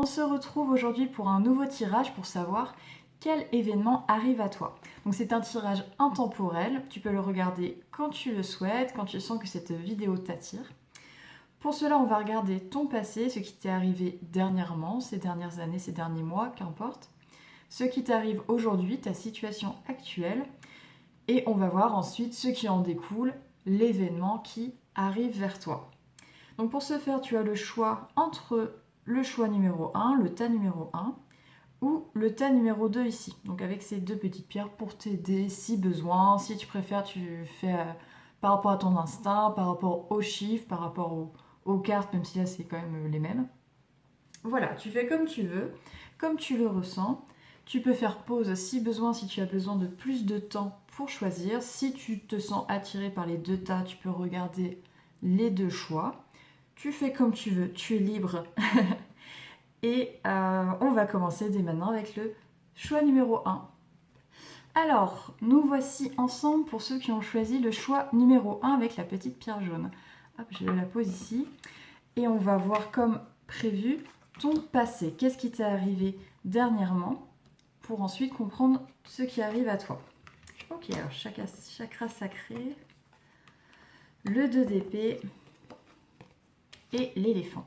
On se retrouve aujourd'hui pour un nouveau tirage pour savoir quel événement arrive à toi. Donc c'est un tirage intemporel, tu peux le regarder quand tu le souhaites, quand tu sens que cette vidéo t'attire. Pour cela, on va regarder ton passé, ce qui t'est arrivé dernièrement, ces dernières années, ces derniers mois, qu'importe. Ce qui t'arrive aujourd'hui, ta situation actuelle. Et on va voir ensuite ce qui en découle, l'événement qui arrive vers toi. Donc pour ce faire, tu as le choix entre le choix numéro 1, le tas numéro 1, ou le tas numéro 2 ici. Donc avec ces deux petites pierres pour t'aider si besoin. Si tu préfères, tu fais par rapport à ton instinct, par rapport aux chiffres, par rapport aux cartes, même si là c'est quand même les mêmes. Voilà, tu fais comme tu veux, comme tu le ressens. Tu peux faire pause si besoin, si tu as besoin de plus de temps pour choisir. Si tu te sens attiré par les deux tas, tu peux regarder les deux choix. Tu fais comme tu veux, tu es libre. Et on va commencer dès maintenant avec le choix numéro 1. Alors, nous voici ensemble pour ceux qui ont choisi le choix numéro 1 avec la petite pierre jaune. Hop, je la pose ici. Et on va voir comme prévu ton passé. Qu'est-ce qui t'est arrivé dernièrement pour ensuite comprendre ce qui arrive à toi. Ok, alors chakra sacré, le 2 d'épée et l'éléphant.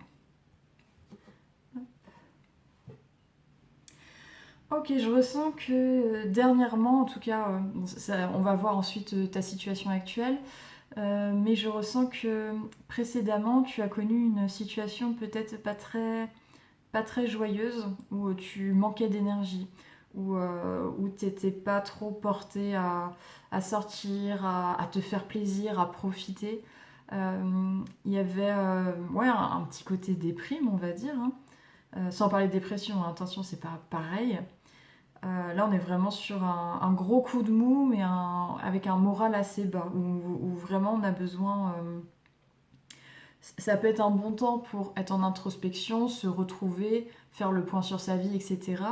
Ok, je ressens que dernièrement, en tout cas, on va voir ensuite ta situation actuelle, mais je ressens que précédemment, tu as connu une situation peut-être pas très joyeuse, où tu manquais d'énergie, où tu n'étais pas trop porté à sortir, à te faire plaisir, à profiter. Il y avait ouais, un petit côté déprime, on va dire, hein. Sans parler de dépression, hein, attention, c'est pas pareil. Là, on est vraiment sur un gros coup de mou, mais avec un moral assez bas, où vraiment on a besoin. Ça peut être un bon temps pour être en introspection, se retrouver, faire le point sur sa vie, etc.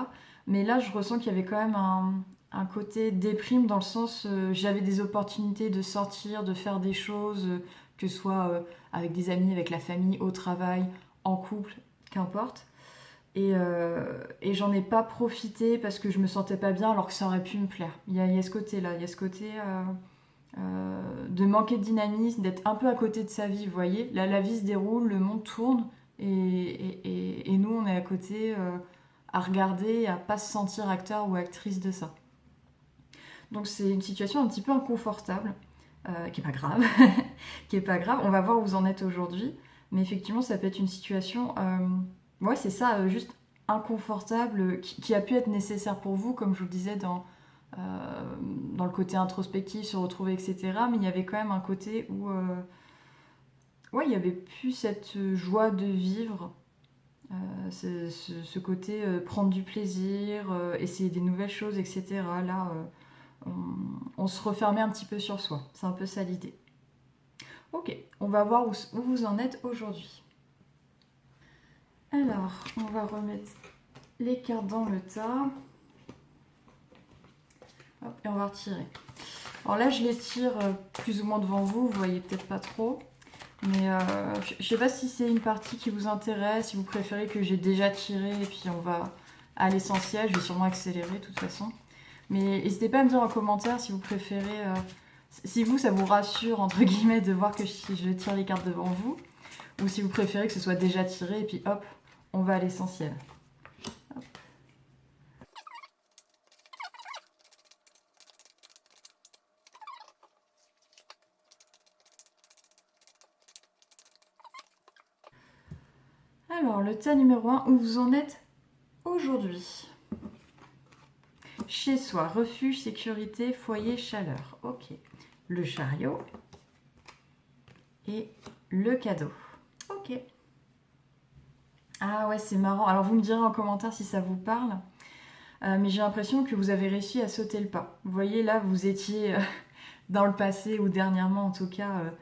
Mais là, je ressens qu'il y avait quand même un côté déprime dans le sens j'avais des opportunités de sortir, de faire des choses, que ce soit avec des amis, avec la famille, au travail, en couple, qu'importe. Et j'en ai pas profité parce que je me sentais pas bien alors que ça aurait pu me plaire. Il y a ce côté-là, il y a ce côté de manquer de dynamisme, d'être un peu à côté de sa vie, vous voyez. Là, la vie se déroule, le monde tourne et nous, on est à côté à regarder, à pas se sentir acteur ou actrice de ça. Donc c'est une situation un petit peu inconfortable, qui est pas grave, qui est pas grave. On va voir où vous en êtes aujourd'hui, mais effectivement, ça peut être une situation... ouais, c'est ça, juste inconfortable, qui a pu être nécessaire pour vous, comme je vous le disais, dans le côté introspectif, se retrouver, etc. Mais il y avait quand même un côté où ouais, il n'y avait plus cette joie de vivre, ce côté prendre du plaisir, essayer des nouvelles choses, etc. Là, on se refermait un petit peu sur soi. C'est un peu ça l'idée. Ok, on va voir où vous en êtes aujourd'hui. Alors, on va remettre les cartes dans le tas. Hop, et on va retirer. Alors là, je les tire plus ou moins devant vous, vous voyez peut-être pas trop. Mais je sais pas si c'est une partie qui vous intéresse, si vous préférez que j'ai déjà tiré et puis on va à l'essentiel. Je vais sûrement accélérer de toute façon. Mais n'hésitez pas à me dire en commentaire si vous préférez, si vous, ça vous rassure, entre guillemets, de voir que je tire les cartes devant vous. Ou si vous préférez que ce soit déjà tiré et puis hop, on va à l'essentiel. Alors, le tas numéro 1, où vous en êtes aujourd'hui? Chez soi, refuge, sécurité, foyer, chaleur. Ok. Le chariot et le cadeau. Ok. Ah ouais, c'est marrant. Alors, vous me direz en commentaire si ça vous parle. Mais j'ai l'impression que vous avez réussi à sauter le pas. Vous voyez, là, vous étiez dans le passé, ou dernièrement en tout cas,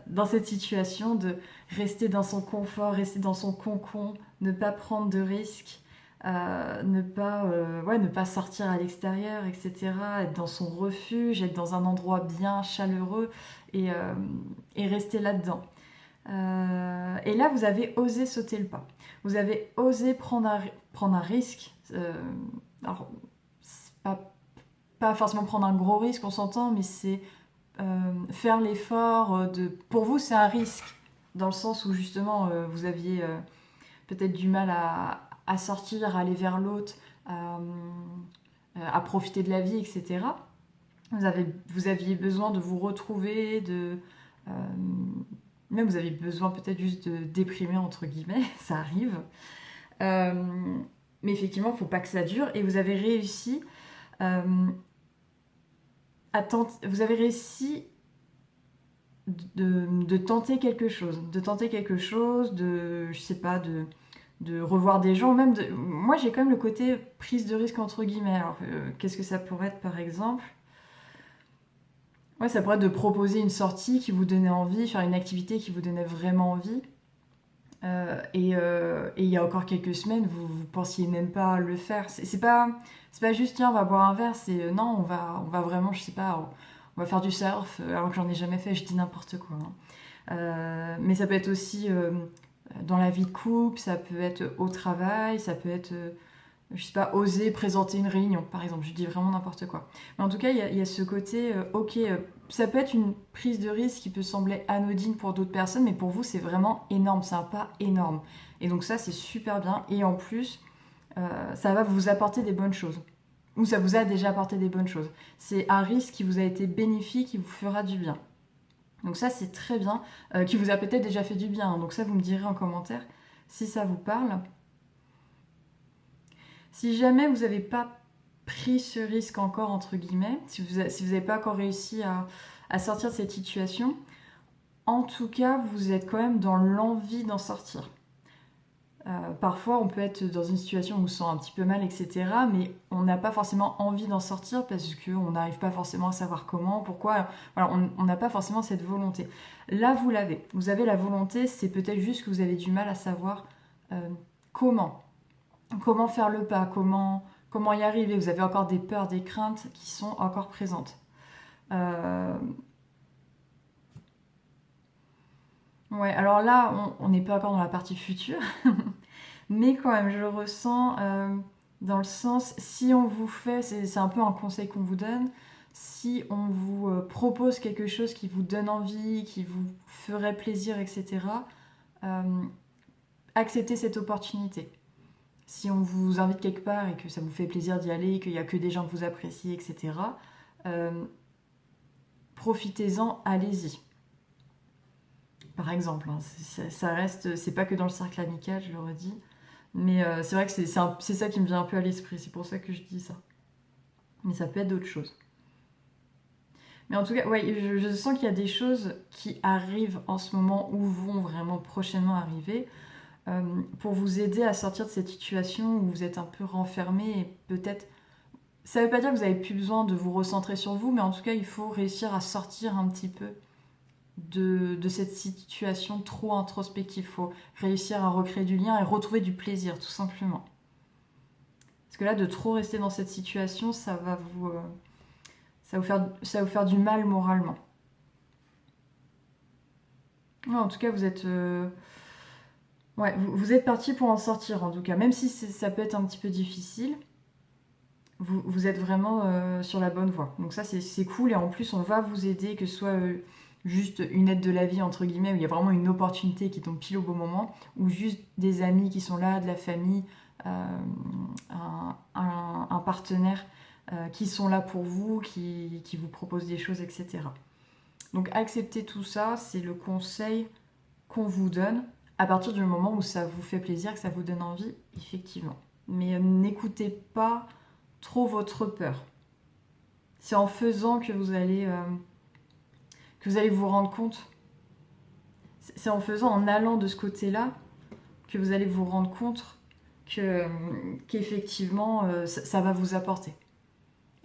dans cette situation de rester dans son confort, rester dans son cocon, ne pas prendre de risques, ne pas sortir à l'extérieur, etc. Être dans son refuge, être dans un endroit bien chaleureux et rester là-dedans. Et là, vous avez osé sauter le pas. Vous avez osé prendre un risque. Alors, c'est pas forcément prendre un gros risque, on s'entend, mais c'est faire l'effort Pour vous, c'est un risque, dans le sens où justement, vous aviez peut-être du mal à sortir, à aller vers l'autre, à profiter de la vie, etc. Vous aviez besoin de vous retrouver, même vous avez besoin peut-être juste de déprimer, entre guillemets, ça arrive. Mais effectivement, il ne faut pas que ça dure. Et vous avez réussi vous avez réussi de tenter quelque chose. Je sais pas, de revoir des gens. Moi, j'ai quand même le côté prise de risque, entre guillemets. Alors, qu'est-ce que ça pourrait être, par exemple ? Ouais, ça pourrait être de proposer une sortie qui vous donnait envie, faire une activité qui vous donnait vraiment envie. Et il y a encore quelques semaines, vous pensiez même pas le faire. C'est pas juste, tiens, on va boire un verre. C'est non, on va vraiment, je sais pas, on va faire du surf, alors que j'en ai jamais fait, je dis n'importe quoi. Mais ça peut être aussi dans la vie de couple, ça peut être au travail, ça peut être, je sais pas, oser présenter une réunion, par exemple. Je dis vraiment n'importe quoi. Mais en tout cas, il y a ce côté, ok, ça peut être une prise de risque qui peut sembler anodine pour d'autres personnes, mais pour vous, c'est vraiment énorme, c'est un pas énorme. Et donc ça, c'est super bien. Et en plus, ça va vous apporter des bonnes choses. Ou ça vous a déjà apporté des bonnes choses. C'est un risque qui vous a été bénéfique, qui vous fera du bien. Donc ça, c'est très bien, qui vous a peut-être déjà fait du bien. Donc ça, vous me direz en commentaire si ça vous parle. Si jamais vous n'avez pas pris ce risque encore, entre guillemets, si vous n'avez pas encore réussi à sortir de cette situation, en tout cas, vous êtes quand même dans l'envie d'en sortir. Parfois, on peut être dans une situation où on se sent un petit peu mal, etc. Mais on n'a pas forcément envie d'en sortir parce qu'on n'arrive pas forcément à savoir comment, pourquoi. Voilà, on n'a pas forcément cette volonté. Là, vous l'avez. Vous avez la volonté, c'est peut-être juste que vous avez du mal à savoir comment. Comment faire le pas, comment y arriver. Vous avez encore des peurs, des craintes qui sont encore présentes. Ouais, alors là, on n'est pas encore dans la partie future, mais quand même, je le ressens dans le sens, si on vous fait, c'est un peu un conseil qu'on vous donne, si on vous propose quelque chose qui vous donne envie, qui vous ferait plaisir, etc., acceptez cette opportunité. Si on vous invite quelque part et que ça vous fait plaisir d'y aller, qu'il n'y a que des gens que vous appréciez, etc., profitez-en, allez-y. Par exemple, hein, ça reste, c'est pas que dans le cercle amical, je le redis, mais c'est vrai que c'est ça qui me vient un peu à l'esprit, c'est pour ça que je dis ça. Mais ça peut être d'autres choses. Mais en tout cas, ouais, je sens qu'il y a des choses qui arrivent en ce moment ou vont vraiment prochainement arriver pour vous aider à sortir de cette situation où vous êtes un peu renfermé et peut-être... Ça veut pas dire que vous n'avez plus besoin de vous recentrer sur vous, mais en tout cas, il faut réussir à sortir un petit peu de cette situation trop introspective. Il faut réussir à recréer du lien et retrouver du plaisir, tout simplement. Parce que là, de trop rester dans cette situation, ça va vous faire du mal moralement. Ouais, en tout cas, vous êtes... Ouais, vous êtes parti pour en sortir, en tout cas. Même si ça peut être un petit peu difficile, vous êtes vraiment sur la bonne voie. Donc ça, c'est cool. Et en plus, on va vous aider, que ce soit juste une aide de la vie, entre guillemets, où il y a vraiment une opportunité qui tombe pile au bon moment, ou juste des amis qui sont là, de la famille, un partenaire qui sont là pour vous, qui vous proposent des choses, etc. Donc acceptez tout ça, c'est le conseil qu'on vous donne à partir du moment où ça vous fait plaisir, que ça vous donne envie, effectivement. Mais n'écoutez pas trop votre peur. C'est en faisant que vous allez vous rendre compte. C'est en faisant, en allant de ce côté-là, que vous allez vous rendre compte qu'effectivement, ça va vous apporter.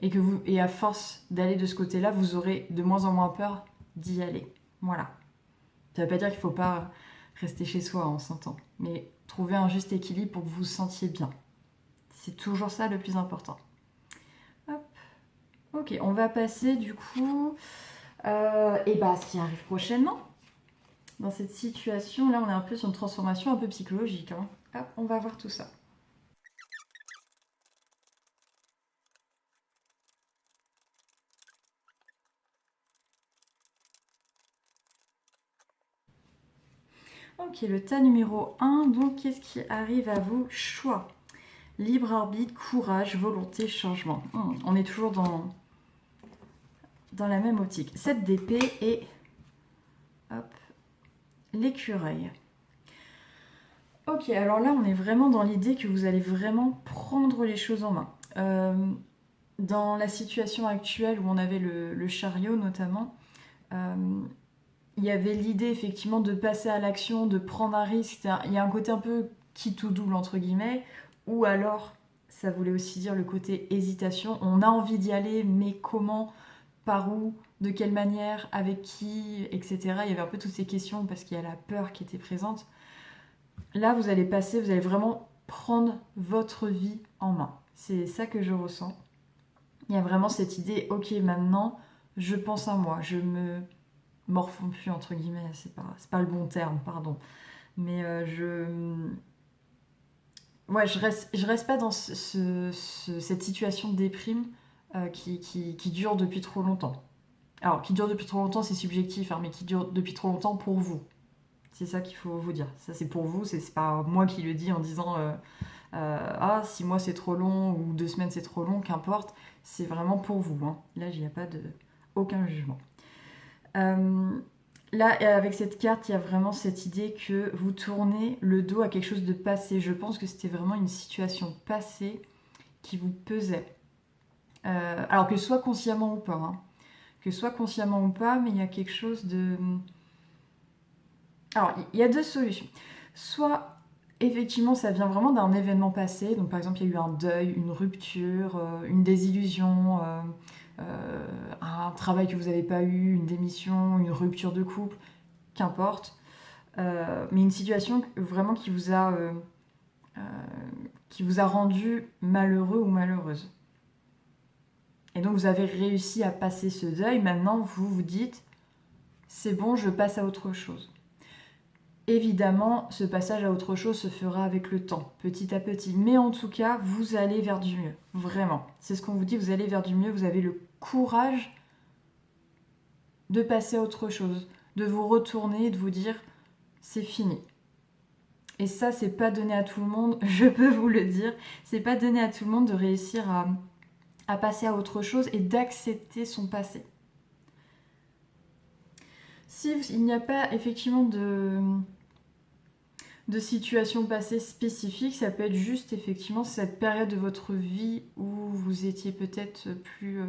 Et à force d'aller de ce côté-là, vous aurez de moins en moins peur d'y aller. Voilà. Ça ne veut pas dire qu'il ne faut pas rester chez soi, on s'entend. Mais trouver un juste équilibre pour que vous vous sentiez bien. C'est toujours ça le plus important. Hop. Ok, on va passer du coup à ce qui arrive prochainement. dans cette situation. Là, on est un peu sur une transformation un peu psychologique. Hein. Hop, on va voir tout ça. Ok, le tas numéro 1, donc qu'est-ce qui arrive à vous? Choix, libre arbitre, courage, volonté, changement. On est toujours dans la même optique. 7 d'épée et hop, l'écureuil. Ok, alors là on est vraiment dans l'idée que vous allez vraiment prendre les choses en main. Dans la situation actuelle où on avait le chariot notamment, il y avait l'idée effectivement de passer à l'action, de prendre un risque. Il y a un côté un peu qui tout double entre guillemets, ou alors ça voulait aussi dire le côté hésitation. On a envie d'y aller, mais comment, par où, de quelle manière, avec qui, etc. Il y avait un peu toutes ces questions parce qu'il y a la peur qui était présente. Là, vous allez passer, vous allez vraiment prendre votre vie en main. C'est ça que je ressens. Il y a vraiment cette idée, ok, maintenant, je pense à moi, je me morfonds plus, entre guillemets, c'est pas le bon terme, pardon. Mais ouais, je reste pas dans cette situation de déprime qui dure depuis trop longtemps. Alors, qui dure depuis trop longtemps, c'est subjectif, hein, mais qui dure depuis trop longtemps pour vous. C'est ça qu'il faut vous dire. Ça, c'est pour vous, c'est pas moi qui le dis en disant ah, 6 mois c'est trop long ou 2 semaines c'est trop long, qu'importe. C'est vraiment pour vous. Hein. Là, il n'y a pas aucun jugement. Là, avec cette carte, il y a vraiment cette idée que vous tournez le dos à quelque chose de passé. Je pense que c'était vraiment une situation passée qui vous pesait. Alors que soit consciemment ou pas. Hein. Que soit consciemment ou pas, mais il y a quelque chose de... Alors, il y a deux solutions. Soit, effectivement, ça vient vraiment d'un événement passé. Donc, par exemple, il y a eu un deuil, une rupture, une désillusion, un travail que vous n'avez pas eu, une démission, une rupture de couple, qu'importe. Mais une situation vraiment qui vous a rendu malheureux ou malheureuse. Et donc, vous avez réussi à passer ce deuil. Maintenant, vous vous dites, c'est bon, je passe à autre chose. Évidemment, ce passage à autre chose se fera avec le temps, petit à petit. Mais en tout cas, vous allez vers du mieux. Vraiment. C'est ce qu'on vous dit, vous allez vers du mieux. Vous avez le courage de passer à autre chose, de vous retourner, de vous dire, c'est fini. Et ça, c'est pas donné à tout le monde, je peux vous le dire. C'est pas donné à tout le monde de réussir à passer à autre chose et d'accepter son passé. S'il n'y a pas effectivement de situation passée spécifique, ça peut être juste effectivement cette période de votre vie où vous étiez peut-être plus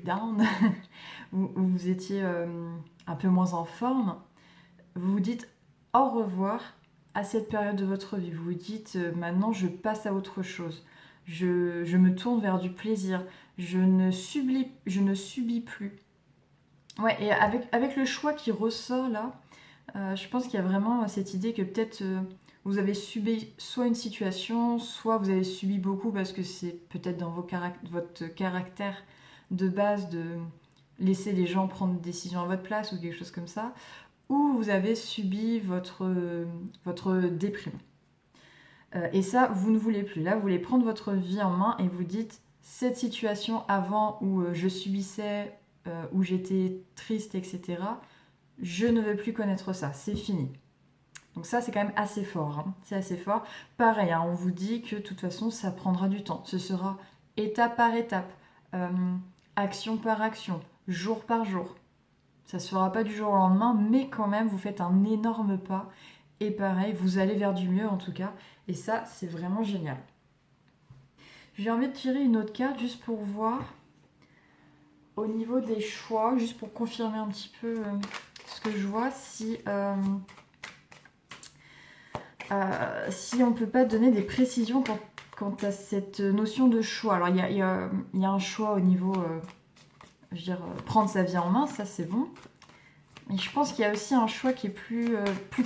down, où vous étiez un peu moins en forme. Vous vous dites au revoir à cette période de votre vie. Vous vous dites maintenant je passe à autre chose. Je me tourne vers du plaisir. Je ne subis plus. Ouais, et avec le choix qui ressort là, je pense qu'il y a vraiment cette idée que peut-être vous avez subi soit une situation, soit vous avez subi beaucoup parce que c'est peut-être dans votre caractère de base de laisser les gens prendre des décisions à votre place ou quelque chose comme ça, ou vous avez subi votre déprime. Et ça, vous ne voulez plus. Là, vous voulez prendre votre vie en main et vous dites, cette situation avant où je subissais, où j'étais triste, etc., je ne veux plus connaître ça, c'est fini. Donc ça, c'est quand même assez fort. Hein. C'est assez fort. Pareil, hein, on vous dit que de toute façon, ça prendra du temps. Ce sera étape par étape, action par action, jour par jour. Ça ne se fera pas du jour au lendemain, mais quand même, vous faites un énorme pas. Et pareil, vous allez vers du mieux en tout cas. Et ça, c'est vraiment génial. J'ai envie de tirer une autre carte juste pour voir au niveau des choix, juste pour confirmer un petit peu ce que je vois, si on ne peut pas donner des précisions quant à cette notion de choix. Alors, il y a un choix au niveau, je veux dire, prendre sa vie en main, ça c'est bon. Mais je pense qu'il y a aussi un choix qui est plus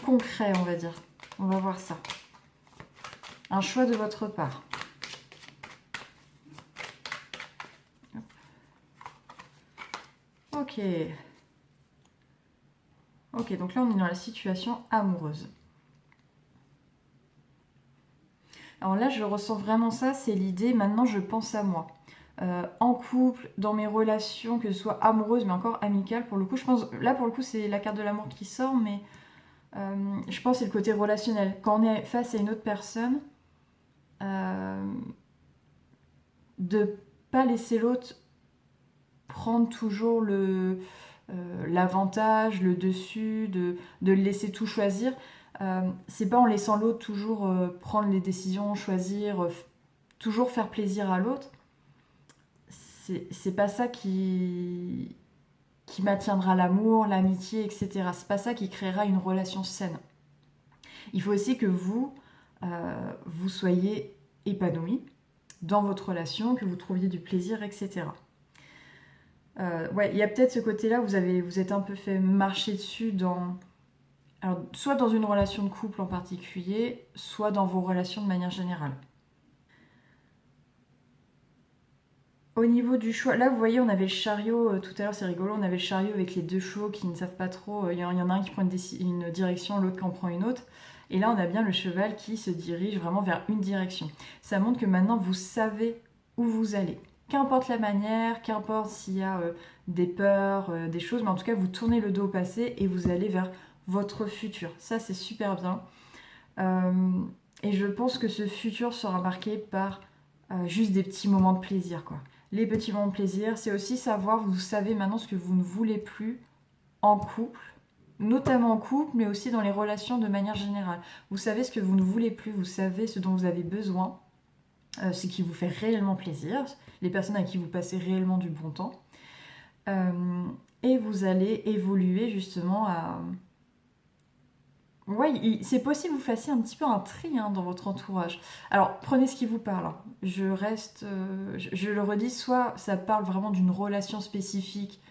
concret, on va dire. On va voir ça. Un choix de votre part. Ok. Ok, donc là on est dans la situation amoureuse. Alors là je ressens vraiment ça, c'est l'idée, maintenant je pense à moi. En couple, dans mes relations, que ce soit amoureuses mais encore amicales, pour le coup, je pense, là pour le coup c'est la carte de l'amour qui sort, mais je pense que c'est le côté relationnel. Quand on est face à une autre personne, euh, de pas laisser l'autre prendre toujours l'avantage, le dessus, de le laisser tout choisir. C'est pas en laissant l'autre toujours prendre les décisions, choisir, toujours faire plaisir à l'autre. C'est pas ça qui maintiendra l'amour, l'amitié, etc. C'est pas ça qui créera une relation saine. Il faut aussi que vous soyez épanoui dans votre relation, que vous trouviez du plaisir, etc. Ouais, il y a peut-être ce côté-là où vous êtes un peu fait marcher dessus alors, soit dans une relation de couple en particulier, soit dans vos relations de manière générale. Au niveau du choix, là vous voyez, on avait le chariot, tout à l'heure c'est rigolo, on avait le chariot avec les deux chevaux qui ne savent pas trop, il y en a un qui prend une direction, l'autre qui en prend une autre. Et là on a bien le cheval qui se dirige vraiment vers une direction. Ça montre que maintenant vous savez où vous allez. Qu'importe la manière, qu'importe s'il y a des peurs, des choses, mais en tout cas vous tournez le dos au passé et vous allez vers votre futur. Ça c'est super bien. Euh, et je pense que ce futur sera marqué par juste des petits moments de plaisir, quoi. Les petits moments de plaisir, c'est aussi savoir, vous savez maintenant ce que vous ne voulez plus en couple, notamment en couple, mais aussi dans les relations de manière générale. Vous savez ce que vous ne voulez plus, vous savez ce dont vous avez besoin, ce qui vous fait réellement plaisir, les personnes avec qui vous passez réellement du bon temps. Et vous allez évoluer justement à... Ouais, c'est possible que vous fassiez un petit peu un tri dans votre entourage. Alors, prenez ce qui vous parle, hein. Je le redis, soit ça parle vraiment d'une relation spécifique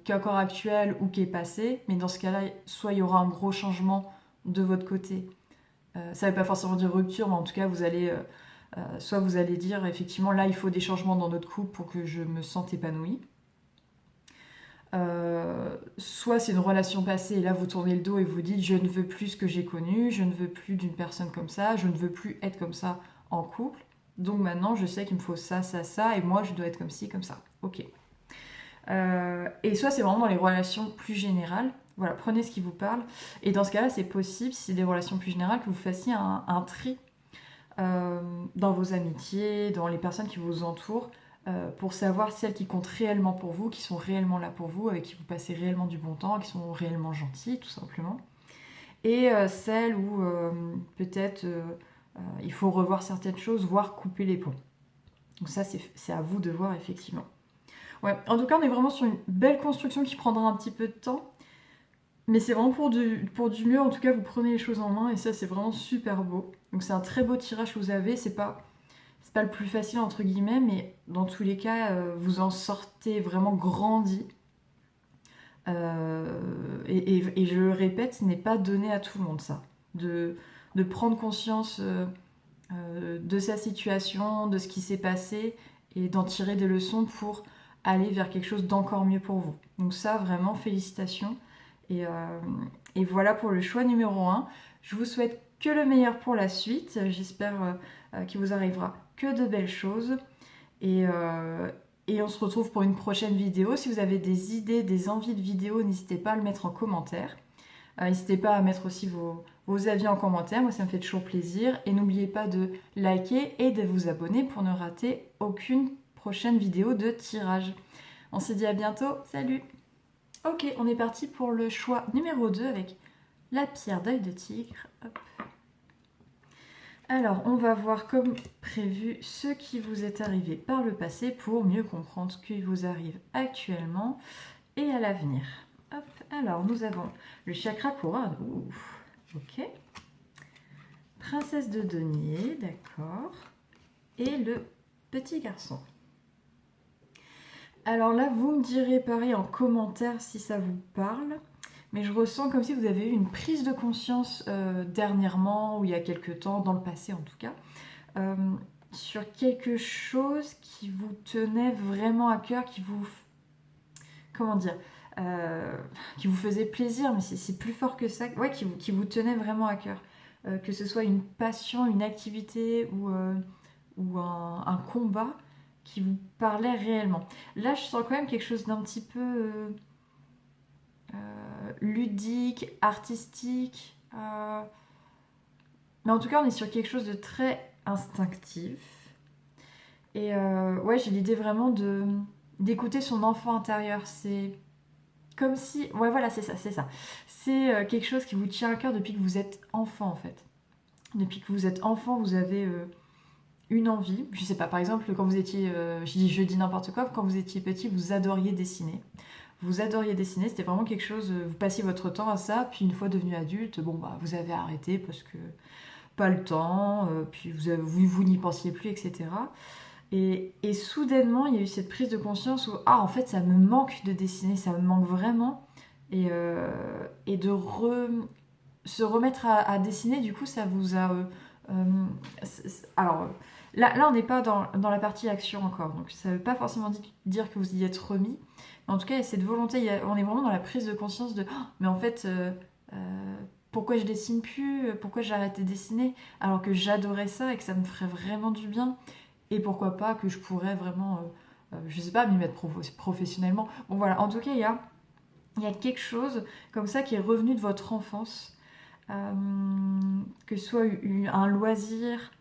qui est encore actuelle ou qui est passée, mais dans ce cas-là, soit il y aura un gros changement de votre côté. Ça ne veut pas forcément dire rupture, mais en tout cas, soit vous allez dire effectivement là, il faut des changements dans notre couple pour que je me sente épanouie. Soit c'est une relation passée et là vous tournez le dos et vous dites je ne veux plus ce que j'ai connu, je ne veux plus d'une personne comme ça, je ne veux plus être comme ça en couple. Donc maintenant je sais qu'il me faut ça, ça, ça et moi je dois être comme ci, comme ça. Ok. Et soit c'est vraiment dans les relations plus générales. Voilà, prenez ce qui vous parle. Et dans ce cas-là, c'est possible, si c'est des relations plus générales, que vous fassiez un tri dans vos amitiés, dans les personnes qui vous entourent, pour savoir celles qui comptent réellement pour vous, qui sont réellement là pour vous, avec qui vous passez réellement du bon temps, qui sont réellement gentilles, tout simplement. Et celles où peut-être il faut revoir certaines choses, voire couper les ponts. Donc ça, c'est à vous de voir, effectivement. Ouais, en tout cas, on est vraiment sur une belle construction qui prendra un petit peu de temps. Mais c'est vraiment pour du mieux, en tout cas, vous prenez les choses en main et ça, c'est vraiment super beau. Donc c'est un très beau tirage que vous avez, c'est pas le plus facile entre guillemets, mais dans tous les cas, vous en sortez vraiment grandi. Et je le répète, ce n'est pas donné à tout le monde ça. De prendre conscience de sa situation, de ce qui s'est passé, et d'en tirer des leçons pour aller vers quelque chose d'encore mieux pour vous. Donc ça, vraiment, félicitations. Et, euh, et voilà pour le choix numéro 1. Je vous souhaite que le meilleur pour la suite. J'espère qu'il vous arrivera que de belles choses. Et on se retrouve pour une prochaine vidéo. Si vous avez des idées, des envies de vidéos, n'hésitez pas à le mettre en commentaire. N'hésitez pas à mettre aussi vos avis en commentaire, moi ça me fait toujours plaisir. Et n'oubliez pas de liker et de vous abonner pour ne rater aucune prochaine vidéo de tirage. On se dit à bientôt, salut! Ok, on est parti pour le choix numéro 2 avec la pierre d'œil de tigre. Hop. Alors, on va voir comme prévu ce qui vous est arrivé par le passé pour mieux comprendre ce qui vous arrive actuellement et à l'avenir. Hop, alors nous avons le chakra couronne. Ouf, ok. Princesse de denier, d'accord. Et le petit garçon. Alors là, vous me direz pareil en commentaire si ça vous parle. Mais je ressens comme si vous avez eu une prise de conscience dernièrement, ou il y a quelques temps, dans le passé en tout cas, sur quelque chose qui vous tenait vraiment à cœur, qui vous... Comment dire euh, qui vous faisait plaisir, mais c'est plus fort que ça, ouais, qui vous tenait vraiment à cœur. Que ce soit une passion, une activité ou un combat qui vous parlait réellement. Là, je sens quand même quelque chose d'un petit peu ludique, artistique. Mais en tout cas, on est sur quelque chose de très instinctif. Et ouais, j'ai l'idée vraiment d'écouter son enfant intérieur. C'est comme si... Ouais, voilà, c'est ça, c'est ça. C'est quelque chose qui vous tient à cœur depuis que vous êtes enfant, en fait. Depuis que vous êtes enfant, vous avez une envie. Je sais pas, par exemple, quand vous étiez... je dis n'importe quoi, quand vous étiez petit, vous adoriez dessiner. Vous adoriez dessiner, c'était vraiment quelque chose... vous passiez votre temps à ça, puis une fois devenu adulte, bon, bah, vous avez arrêté parce que pas le temps, puis vous n'y pensiez plus, etc. Et soudainement, il y a eu cette prise de conscience où, ah, en fait, ça me manque de dessiner, ça me manque vraiment. Et se remettre à dessiner, du coup, ça vous a... alors, là, on n'est pas dans la partie action encore, donc ça ne veut pas forcément dire que vous y êtes remis. Mais en tout cas, il y a cette volonté, on est vraiment dans la prise de conscience de, oh, mais en fait, pourquoi je dessine plus, pourquoi j'ai arrêté de dessiner, alors que j'adorais ça et que ça me ferait vraiment du bien. Et pourquoi pas que je pourrais vraiment, je sais pas, m'y mettre professionnellement. Bon voilà, en tout cas, il y a quelque chose comme ça qui est revenu de votre enfance, que ce soit un loisir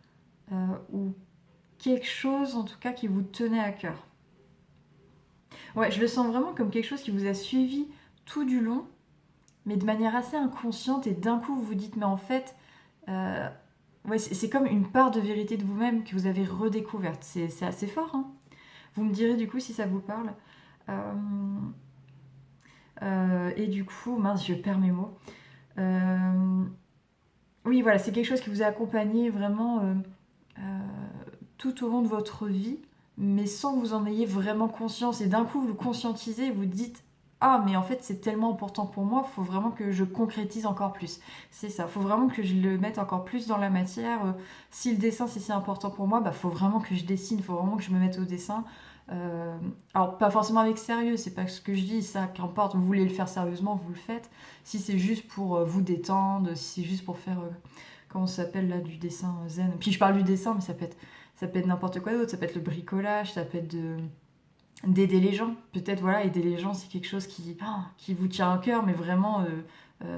ou quelque chose en tout cas qui vous tenait à cœur. Ouais, je le sens vraiment comme quelque chose qui vous a suivi tout du long, mais de manière assez inconsciente, et d'un coup vous vous dites, mais en fait, euh, ouais, c'est comme une part de vérité de vous-même que vous avez redécouverte. C'est assez fort, hein. Vous me direz du coup si ça vous parle. Euh, et du coup, mince, je perds mes mots. Euh, oui, voilà, c'est quelque chose qui vous a accompagné vraiment euh, tout au long de votre vie, mais sans que vous en ayez vraiment conscience. Et d'un coup, vous le conscientisez et vous dites, ah, mais en fait, c'est tellement important pour moi, il faut vraiment que je concrétise encore plus. C'est ça, il faut vraiment que je le mette encore plus dans la matière. Si le dessin, c'est si important pour moi, bah, faut vraiment que je dessine, il faut vraiment que je me mette au dessin. Euh, alors, pas forcément avec sérieux, c'est pas ce que je dis, ça, qu'importe, vous voulez le faire sérieusement, vous le faites. Si c'est juste pour vous détendre, si c'est juste pour faire, comment ça s'appelle là, du dessin zen. Puis je parle du dessin, mais ça peut être n'importe quoi d'autre, ça peut être le bricolage, ça peut être d'aider les gens. Peut-être, voilà, aider les gens, c'est quelque chose qui vous tient à cœur, mais vraiment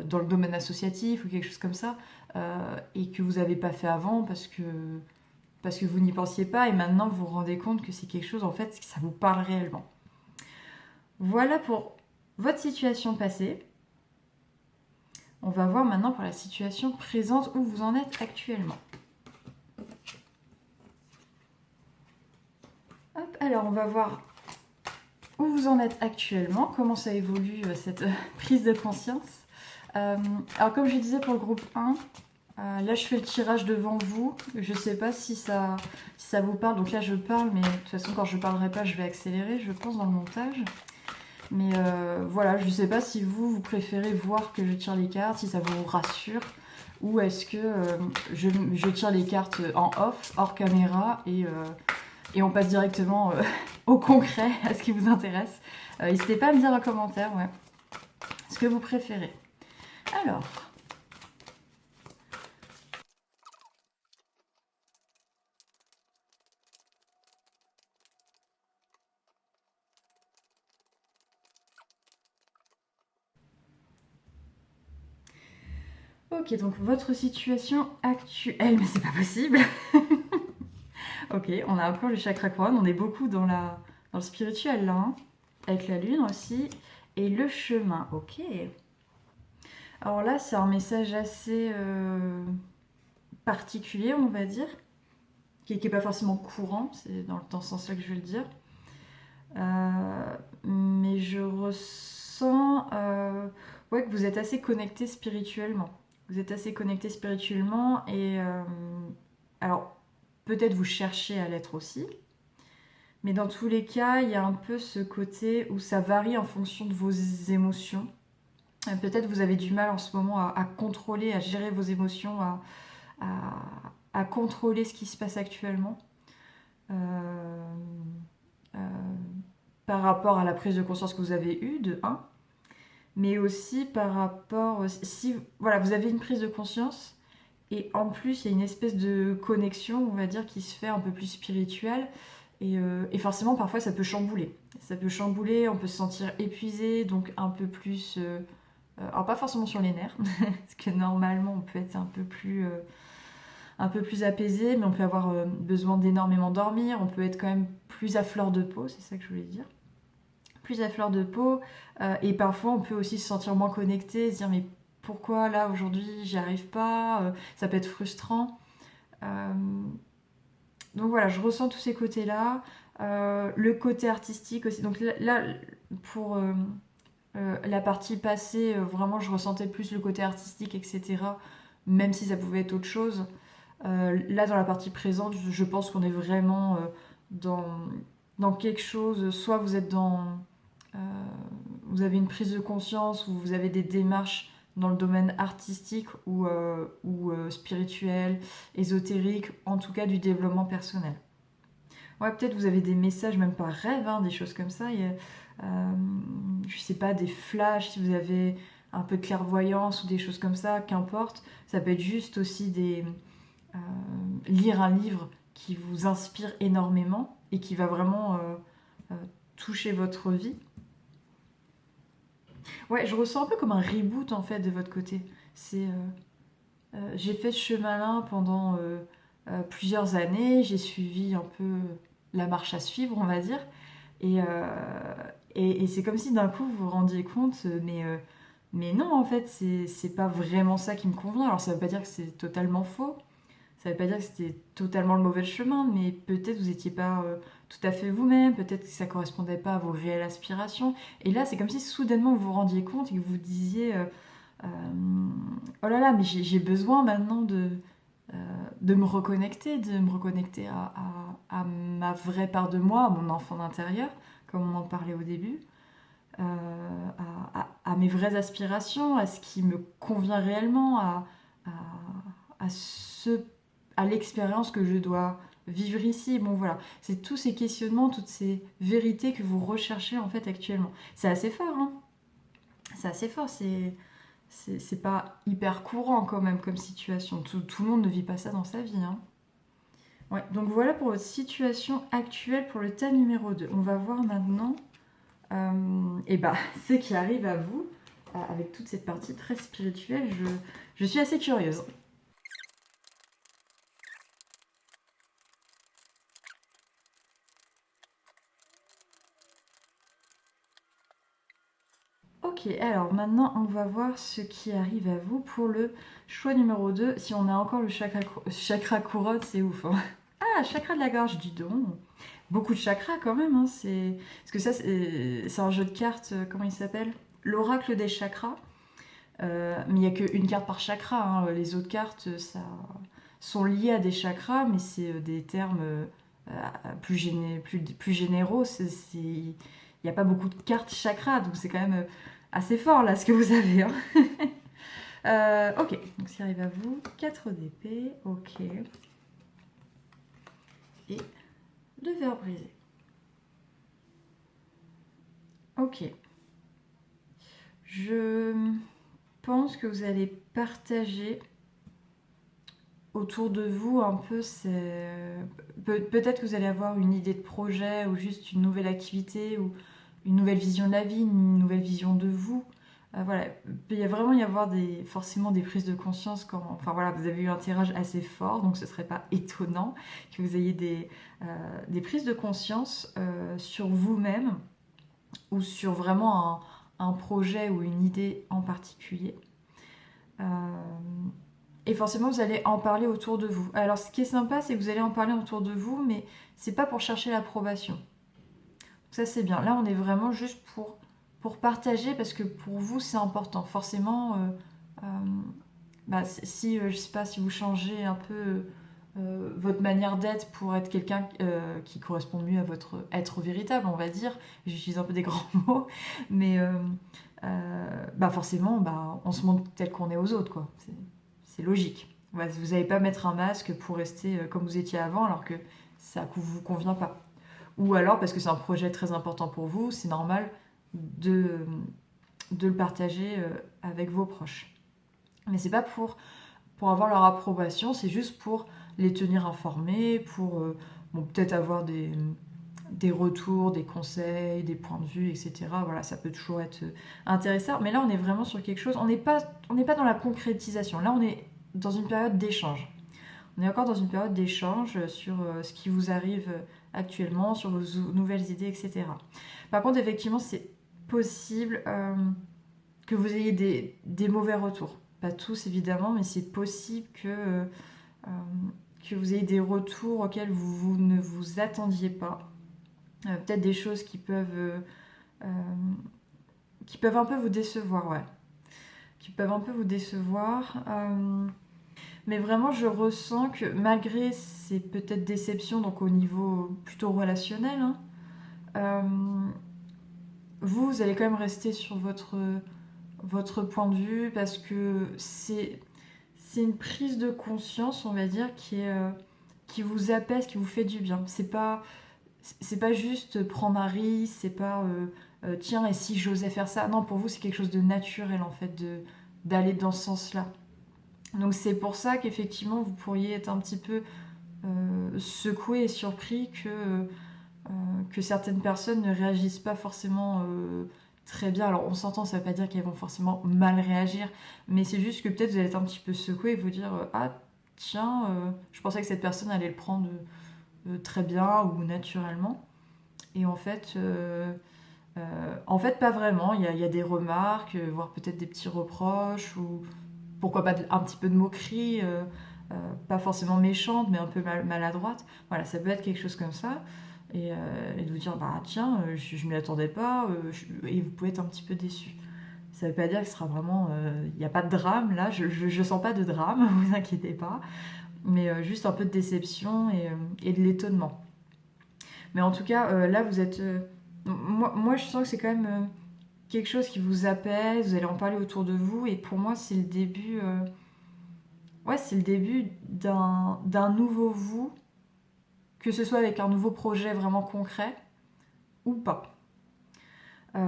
dans le domaine associatif ou quelque chose comme ça, et que vous n'avez pas fait avant parce que vous n'y pensiez pas, et maintenant vous vous rendez compte que c'est quelque chose, en fait, que ça vous parle réellement. Voilà pour votre situation passée. On va voir maintenant pour la situation présente où vous en êtes actuellement. Hop, alors on va voir où vous en êtes actuellement, comment ça évolue cette prise de conscience. Alors comme je disais pour le groupe 1, là je fais le tirage devant vous, je ne sais pas si ça vous parle, donc là je parle, mais de toute façon quand je ne parlerai pas je vais accélérer je pense dans le montage. Mais voilà, je ne sais pas si vous préférez voir que je tire les cartes, si ça vous rassure, ou est-ce que je tire les cartes en off, hors caméra, et on passe directement au concret, à ce qui vous intéresse. N'hésitez pas à me dire en commentaire, ouais, ce que vous préférez. Alors... Ok, donc votre situation actuelle, mais c'est pas possible. Ok, on a encore le chakra couronne, on est beaucoup dans le spirituel là, hein, avec la lune aussi, et le chemin, ok. Alors là, c'est un message assez particulier, on va dire, qui n'est pas forcément courant, c'est dans ce sens-là que je vais le dire. Mais je ressens ouais, que vous êtes assez connecté spirituellement. Vous êtes assez connecté spirituellement et alors peut-être vous cherchez à l'être aussi, mais dans tous les cas, il y a un peu ce côté où ça varie en fonction de vos émotions. Peut-être vous avez du mal en ce moment à contrôler, à gérer vos émotions, à contrôler ce qui se passe actuellement. Euh, euh, par rapport à la prise de conscience que vous avez eue, de 1. mais aussi par rapport, si voilà, vous avez une prise de conscience, et en plus il y a une espèce de connexion, on va dire, qui se fait un peu plus spirituelle, et forcément parfois ça peut chambouler. Ça peut chambouler, on peut se sentir épuisé, donc un peu plus... alors pas forcément sur les nerfs, parce que normalement on peut être un peu plus apaisé, mais on peut avoir besoin d'énormément dormir, on peut être quand même plus à fleur de peau, c'est ça que je voulais dire. Plus à fleur de peau, et parfois on peut aussi se sentir moins connecté, se dire mais pourquoi là aujourd'hui j'y arrive pas, ça peut être frustrant. Euh, donc voilà, je ressens tous ces côtés-là. Le côté artistique aussi. Donc là pour la partie passée, vraiment je ressentais plus le côté artistique, etc. Même si ça pouvait être autre chose. Là, dans la partie présente, je pense qu'on est vraiment dans, dans quelque chose. Soit vous êtes dans... euh, vous avez une prise de conscience, ou vous avez des démarches dans le domaine artistique ou spirituel, ésotérique, en tout cas du développement personnel. Ouais, peut-être vous avez des messages, même par rêve, hein, des choses comme ça. Je sais pas, des flashs, si vous avez un peu de clairvoyance ou des choses comme ça, qu'importe. Ça peut être juste aussi euh, lire un livre qui vous inspire énormément et qui va vraiment euh, toucher votre vie. Ouais, je ressens un peu comme un reboot en fait de votre côté. J'ai fait ce chemin-là pendant plusieurs années, j'ai suivi un peu la marche à suivre, on va dire. Et, et c'est comme si d'un coup vous vous rendiez compte, mais non, en fait, c'est pas vraiment ça qui me convient. Alors ça veut pas dire que c'est totalement faux, ça veut pas dire que c'était totalement le mauvais chemin, mais peut-être vous étiez pas tout à fait vous-même, peut-être que ça correspondait pas à vos réelles aspirations. Et là, c'est comme si soudainement vous vous rendiez compte et que vous disiez euh, oh là là, mais j'ai besoin maintenant de me reconnecter à ma vraie part de moi, à mon enfant intérieur, comme on en parlait au début, à mes vraies aspirations, à ce qui me convient réellement, à, à ce, à l'expérience que je dois vivre ici. Bon voilà, c'est tous ces questionnements, toutes ces vérités que vous recherchez en fait actuellement. C'est assez fort, hein. C'est assez fort, c'est pas hyper courant quand même comme situation. Tout le monde ne vit pas ça dans sa vie, hein. Ouais, donc voilà pour votre situation actuelle pour le thème numéro 2. On va voir maintenant et bah, ce qui arrive à vous avec toute cette partie très spirituelle. Je suis assez curieuse. Ok, alors maintenant on va voir ce qui arrive à vous pour le choix numéro 2. Si on a encore le chakra couronne, c'est ouf, hein. Ah, chakra de la gorge, dis donc. Beaucoup de chakras quand même, hein. Parce que ça, c'est un jeu de cartes, comment il s'appelle? L'oracle des chakras. Mais il n'y a qu'une carte par chakra, hein. Les autres cartes, ça sont liées à des chakras, mais c'est des termes plus généraux. Il n'y a pas beaucoup de cartes chakras, donc c'est quand même assez fort là ce que vous avez, hein. Ok, donc ça arrive à vous. 4 d'épée, ok. Et le verre brisé. Ok. Je pense que vous allez partager autour de vous un peu, peut-être que vous allez avoir une idée de projet ou juste une nouvelle activité ou une nouvelle vision de la vie, une nouvelle vision de vous. Voilà, il peut y vraiment y avoir forcément des prises de conscience enfin voilà, vous avez eu un tirage assez fort, donc ce serait pas étonnant que vous ayez des prises de conscience sur vous-même ou sur vraiment un projet ou une idée en particulier. Euh, et forcément, vous allez en parler autour de vous. Alors, ce qui est sympa, c'est que vous allez en parler autour de vous, mais c'est pas pour chercher l'approbation. Ça, c'est bien. Là, on est vraiment juste pour partager, parce que pour vous, c'est important. Forcément, euh, bah, si, je sais pas, si vous changez un peu votre manière d'être pour être quelqu'un qui correspond mieux à votre être véritable, on va dire. J'utilise un peu des grands mots, mais bah forcément, bah, on se montre tel qu'on est aux autres, quoi. C'est logique. Vous n'allez pas mettre un masque pour rester comme vous étiez avant, alors que ça ne vous convient pas. Ou alors, parce que c'est un projet très important pour vous, c'est normal de, de le partager avec vos proches. Mais c'est pas pour avoir leur approbation, c'est juste pour les tenir informés, pour peut-être avoir des retours, des conseils, des points de vue, etc. Voilà, ça peut toujours être intéressant. Mais là, on est vraiment sur quelque chose, on n'est pas dans la concrétisation. Là, on est dans une période d'échange. On est encore dans une période d'échange sur ce qui vous arrive actuellement, sur vos nouvelles idées, etc. Par contre, effectivement, c'est possible que vous ayez des mauvais retours. Pas tous, évidemment, mais c'est possible que vous ayez des retours auxquels vous ne vous attendiez pas. Peut-être des choses qui peuvent un peu vous décevoir, ouais. Qui peuvent un peu vous décevoir. Mais vraiment, je ressens que malgré ces peut-être déceptions, donc au niveau plutôt relationnel, vous allez quand même rester sur votre point de vue parce que c'est une prise de conscience, on va dire, qui vous apaise, qui vous fait du bien. C'est pas juste prendre un risque, c'est pas tiens, et si j'osais faire ça. Non, pour vous, c'est quelque chose de naturel en fait, d'aller dans ce sens-là. Donc c'est pour ça qu'effectivement, vous pourriez être un petit peu secoué et surpris que certaines personnes ne réagissent pas forcément très bien. Alors on s'entend, ça ne veut pas dire qu'elles vont forcément mal réagir, mais c'est juste que peut-être vous allez être un petit peu secoué et vous dire ah tiens, je pensais que cette personne allait le prendre très bien ou naturellement. Et en fait, pas vraiment. Il y a des remarques, voire peut-être des petits reproches ou pourquoi pas un petit peu de moquerie, pas forcément méchante, mais un peu maladroite. Voilà, ça peut être quelque chose comme ça. Et de vous dire, bah tiens, je ne m'y attendais pas, et vous pouvez être un petit peu déçu. Ça ne veut pas dire que ce sera vraiment... Il n'y a pas de drame, là, je ne sens pas de drame, vous inquiétez pas. Mais juste un peu de déception et de l'étonnement. Mais en tout cas, là, vous êtes... moi, je sens que c'est quand même quelque chose qui vous apaise, vous allez en parler autour de vous, et pour moi, c'est le début... c'est le début d'un nouveau vous, que ce soit avec un nouveau projet vraiment concret ou pas. Pour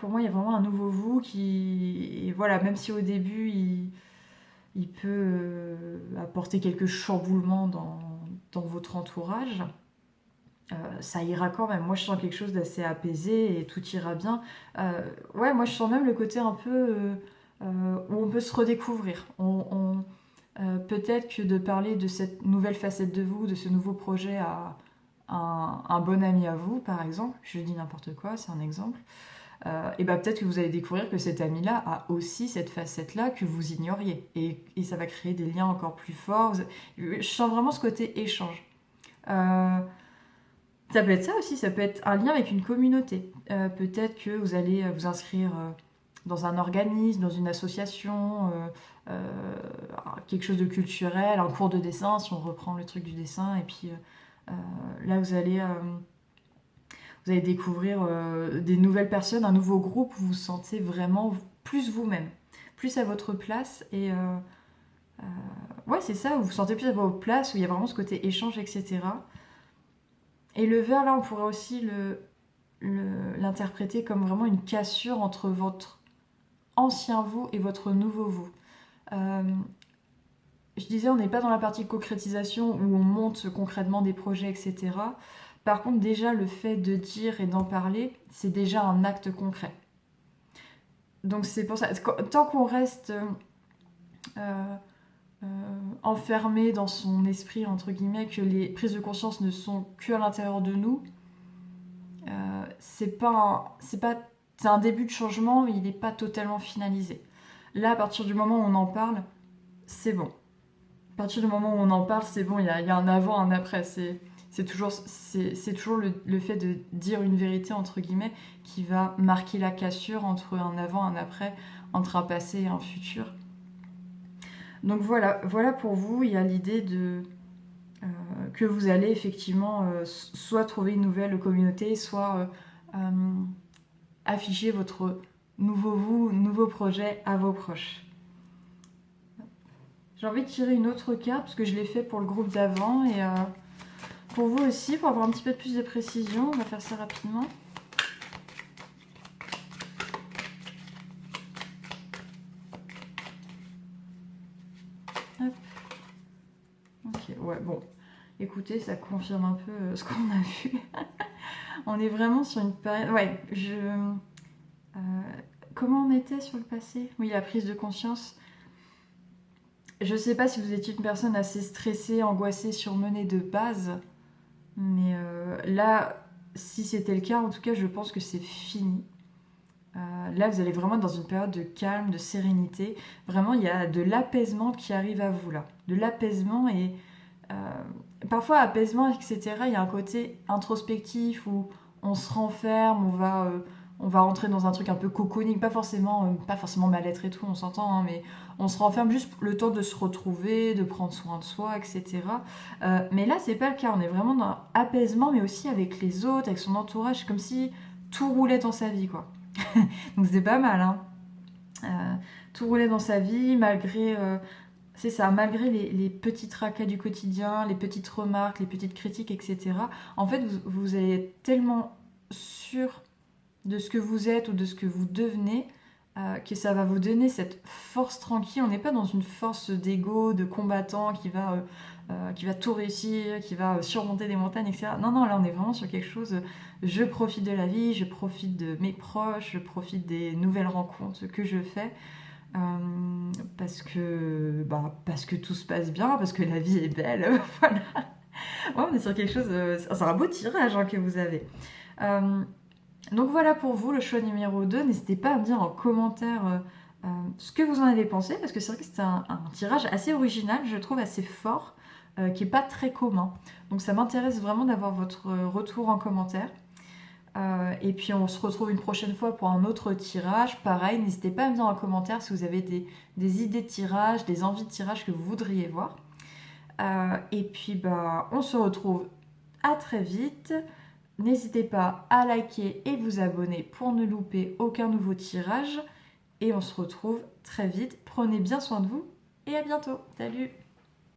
moi, il y a vraiment un nouveau vous qui... Et voilà, même si au début, il peut apporter quelques chamboulements dans votre entourage, ça ira quand même. Moi, je sens quelque chose d'assez apaisé et tout ira bien. Moi, je sens même le côté un peu où on peut se redécouvrir. Peut-être que de parler de cette nouvelle facette de vous, de ce nouveau projet à un bon ami à vous, par exemple, je dis n'importe quoi, c'est un exemple, et peut-être que vous allez découvrir que cet ami-là a aussi cette facette-là que vous ignoriez. Et ça va créer des liens encore plus forts. Je sens vraiment ce côté échange. Ça peut être ça aussi, ça peut être un lien avec une communauté. Peut-être que vous allez vous inscrire dans un organisme, dans une association, quelque chose de culturel, un cours de dessin, si on reprend le truc du dessin, et puis là vous allez découvrir des nouvelles personnes, un nouveau groupe où vous vous sentez vraiment plus vous-même, plus à votre place, et c'est ça, vous vous sentez plus à votre place, où il y a vraiment ce côté échange, etc. Et le verre, là, on pourrait aussi l'interpréter comme vraiment une cassure entre votre ancien vous et votre nouveau vous. Je disais, on n'est pas dans la partie concrétisation où on monte concrètement des projets, etc. Par contre, déjà, le fait de dire et d'en parler, c'est déjà un acte concret. Donc c'est pour ça, tant qu'on reste enfermé dans son esprit, entre guillemets, que les prises de conscience ne sont que à l'intérieur de nous, c'est un début de changement, mais il n'est pas totalement finalisé. Là, à partir du moment où on en parle, c'est bon. À partir du moment où on en parle, c'est bon, il y a un avant, un après. C'est toujours le fait de dire une vérité, entre guillemets, qui va marquer la cassure entre un avant, un après, entre un passé et un futur. Donc voilà pour vous, il y a l'idée que vous allez effectivement soit trouver une nouvelle communauté, soit afficher votre nouveau projet à vos proches. J'ai envie de tirer une autre carte parce que je l'ai fait pour le groupe d'avant et pour vous aussi, pour avoir un petit peu plus de précision, on va faire ça rapidement. ouais, bon, écoutez, ça confirme un peu ce qu'on a vu. On est vraiment sur une période... Ouais, comment on était sur le passé? Oui, la prise de conscience. Je sais pas si vous étiez une personne assez stressée, angoissée, surmenée de base, mais là, si c'était le cas, en tout cas, je pense que c'est fini. Là, vous allez vraiment être dans une période de calme, de sérénité. Vraiment, il y a de l'apaisement qui arrive à vous là. De l'apaisement et euh, parfois apaisement, etc. Il y a un côté introspectif où on se renferme, on va rentrer dans un truc un peu cocooning, pas forcément mal-être et tout, on s'entend, hein, mais on se renferme juste le temps de se retrouver, de prendre soin de soi, etc. Mais là, c'est pas le cas. On est vraiment dans apaisement, mais aussi avec les autres, avec son entourage, comme si tout roulait dans sa vie, quoi. Donc c'est pas mal, hein. Tout roulait dans sa vie, c'est ça, malgré les petits tracas du quotidien, les petites remarques, les petites critiques, etc. En fait, vous allez être tellement sûr de ce que vous êtes ou de ce que vous devenez que ça va vous donner cette force tranquille. On n'est pas dans une force d'ego, de combattant qui va tout réussir, qui va surmonter des montagnes, etc. Non, non, là on est vraiment sur quelque chose. Je profite de la vie, je profite de mes proches, je profite des nouvelles rencontres que je fais. Parce que tout se passe bien, parce que la vie est belle. Voilà. Ouais, on est sur quelque chose. C'est un beau tirage hein, que vous avez. Donc voilà pour vous le choix numéro 2. N'hésitez pas à me dire en commentaire ce que vous en avez pensé, parce que c'est vrai que c'est un tirage assez original, je trouve assez fort, qui n'est pas très commun. Donc ça m'intéresse vraiment d'avoir votre retour en commentaire. Et puis on se retrouve une prochaine fois pour un autre tirage. Pareil, n'hésitez pas à me dire en commentaire si vous avez des idées de tirage, des envies de tirage que vous voudriez voir. Et puis on se retrouve à très vite. N'hésitez pas à liker et vous abonner pour ne louper aucun nouveau tirage. Et on se retrouve très vite. Prenez bien soin de vous et à bientôt. Salut!